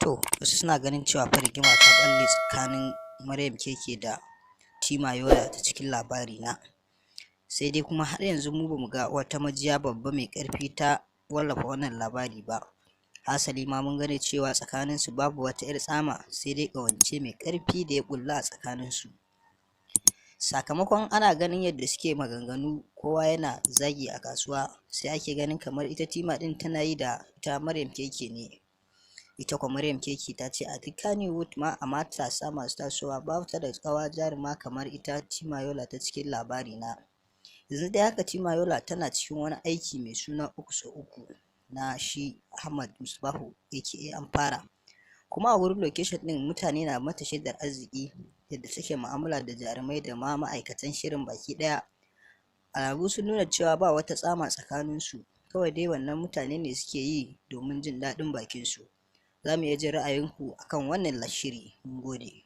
To, wasu suna ganin cewa fa rigima ta ɓalle tsakanin Maryam Keke da Timayola ta cikin labari na. Sai dai kuma har yanzu mu bamu ga wata majiya babba mai ƙarfi ta wallafa wannan labari ba. Hasali ma mun gane cewa tsakaninsu babu wata 'yar tsama, sai dai ƙawance mai ƙarfi da ya ƙulla a tsakaninsu. Sakamakon ana ganin yadda suke maganganu kowa yana zagi a kasuwa, sai ake ganin kamar ita Tima ɗin tana yi da ita Maryam Keke ne. Ita kuwa Maryam Keke ta ce a duk Kannywood ma a matasa masu tasowa babu ta da ƙawa jaruma kamar ita Timayola ta cikin labari na. Yanzu dai haka Timayola tana cikin wani aiki mai suna 3x3 na shi Ahmad Musbahu aka Amfara. Kuma a wurin location ɗin mutane na mata shaidar arziki yadda take mu'amala da jarumai da ma ma'aikatan shirin baki ɗaya. Alamu sun nuna cewa ba wata tsama tsakaninsu, kawai dai wannan mutane ne suke yi domin jin daɗin bakinsu. Za mu iya jin ra'ayinku akan wannan shiri. Mun gode.